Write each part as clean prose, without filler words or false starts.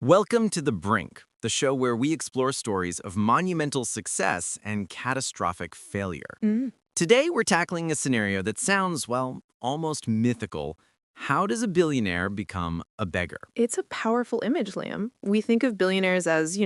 Welcome to The Brink, the show where we explore stories of monumental success and catastrophic failure. Mm. Today, we're tackling a scenario that sounds, well, almost mythical. How does a billionaire become a beggar? It's a powerful image, Liam. We think of billionaires as,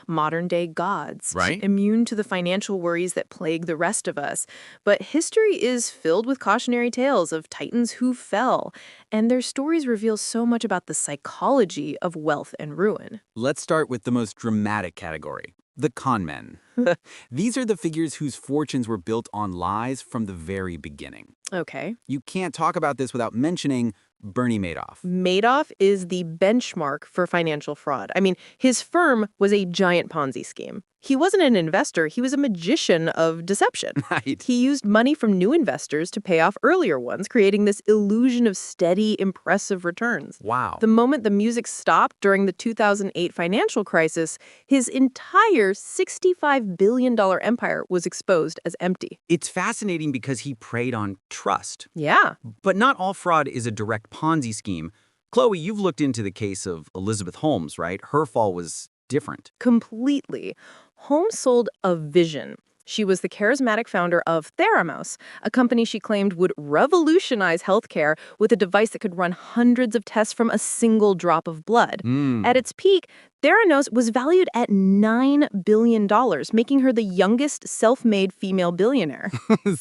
modern day gods, Right? immune to the financial worries that plague the rest of us. But history is filled with cautionary tales of titans who fell, and their stories reveal so much about the psychology of wealth and ruin. Let's start with the most dramatic category, the con men. These are the figures whose fortunes were built on lies from the very beginning. Okay. You can't talk about this without mentioning Bernie Madoff. Madoff is the benchmark for financial fraud. I mean, his firm was a giant Ponzi scheme. He wasn't an investor, he was a magician of deception. Right. He used money from new investors to pay off earlier ones, creating this illusion of steady, impressive returns. Wow. The moment the music stopped during the 2008 financial crisis, his entire $65 billion empire was exposed as empty. It's fascinating because he preyed on trust. Yeah. But not all fraud is a direct Ponzi scheme. Chloe, you've looked into the case of Elizabeth Holmes, right? Her fall was different. Completely. Holmes sold a vision. She was the charismatic founder of Theranos, a company she claimed would revolutionize healthcare with a device that could run hundreds of tests from a single drop of blood. At its peak, Theranos was valued at $9 billion, making her the youngest self-made female billionaire.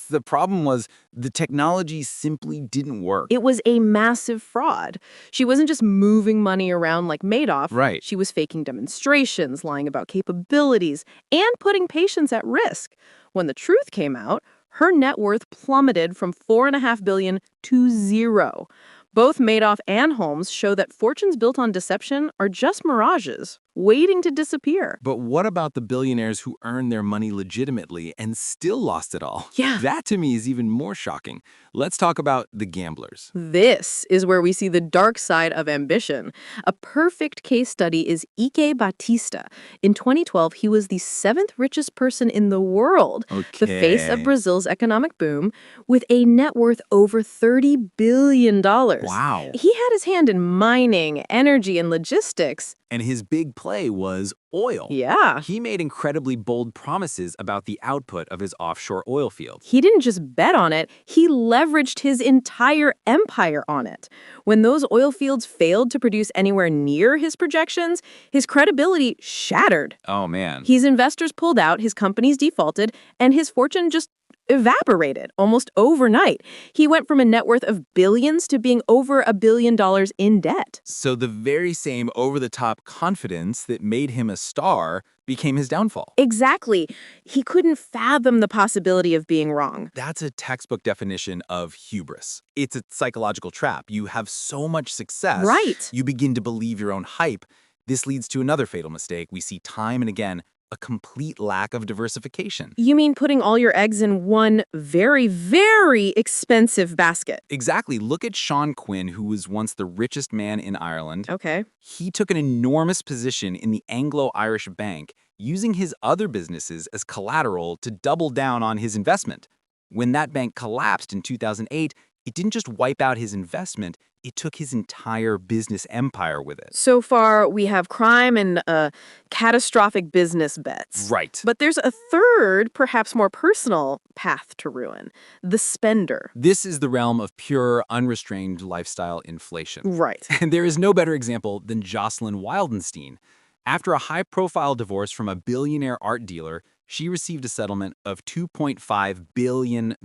The problem was the technology simply didn't work. It was a massive fraud. She wasn't just moving money around like Madoff. Right. She was faking demonstrations, lying about capabilities, and putting patients at risk. When the truth came out, her net worth plummeted from $4.5 billion to zero. Both Madoff and Holmes show that fortunes built on deception are just mirages, waiting to disappear. But what about the billionaires who earned their money legitimately and still lost it all? Yeah. That to me is even more shocking. Let's talk about the gamblers. This is where we see the dark side of ambition. A perfect case study is Ike Batista. In 2012, he was the seventh richest person in the world, the face of Brazil's economic boom, with a net worth over $30 billion. Wow. He had his hand in mining, energy, and logistics. And his big play was oil. Yeah. He made incredibly bold promises about the output of his offshore oil field. He didn't just bet on it, he leveraged his entire empire on it. When those oil fields failed to produce anywhere near his projections, his credibility shattered. Oh, man. His investors pulled out, his companies defaulted, and his fortune just evaporated almost overnight. He went from a net worth of billions to being over $1 billion in debt. So the very same over-the-top confidence that made him a star became his downfall. Exactly. He couldn't fathom the possibility of being wrong. That's a textbook definition of hubris. It's a psychological trap. You have so much success, Right. you begin to believe your own hype. This leads to another fatal mistake we see time and again, a complete lack of diversification. You mean putting all your eggs in one very, very expensive basket? Exactly. Look at Sean Quinn, who was once the richest man in Ireland. Okay. He took an enormous position in the Anglo-Irish Bank, using his other businesses as collateral to double down on his investment. When that bank collapsed in 2008, it didn't just wipe out his investment, it took his entire business empire with it. So far, we have crime and catastrophic business bets. Right. But there's a third, perhaps more personal, path to ruin. The spender. This is the realm of pure, unrestrained lifestyle inflation. Right. And there is no better example than Jocelyn Wildenstein. After a high-profile divorce from a billionaire art dealer, she received a settlement of $2.5 billion.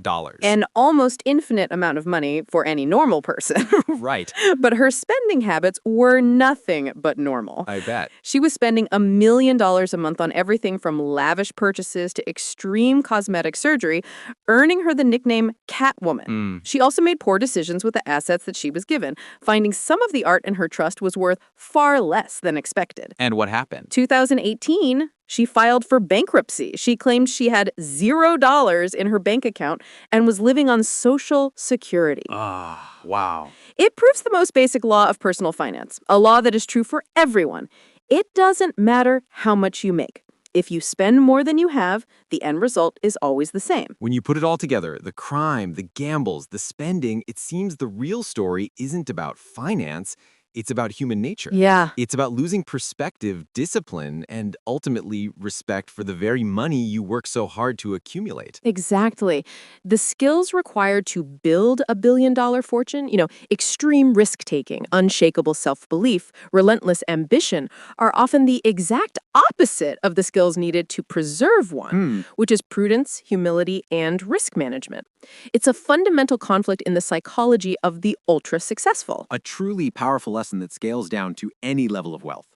An almost infinite amount of money for any normal person. Right. But her spending habits were nothing but normal. I bet. She was spending $1 million a month on everything from lavish purchases to extreme cosmetic surgery, earning her the nickname Catwoman. She also made poor decisions with the assets that she was given, finding some of the art in her trust was worth far less than expected. And what happened? 2018, she filed for bankruptcy. She claimed she had $0 in her bank account and was living on Social Security. Ah, wow. It proves the most basic law of personal finance, a law that is true for everyone. It doesn't matter how much you make. If you spend more than you have, the end result is always the same. When you put it all together, the crime, the gambles, the spending, it seems the real story isn't about finance. It's about human nature. Yeah. It's about losing perspective, discipline, and ultimately respect for the very money you work so hard to accumulate. Exactly. The skills required to build a billion-dollar fortune, extreme risk-taking, unshakable self-belief, relentless ambition, are often the exact opposite of the skills needed to preserve one, which is prudence, humility, and risk management. It's a fundamental conflict in the psychology of the ultra-successful. A truly powerful lesson that scales down to any level of wealth.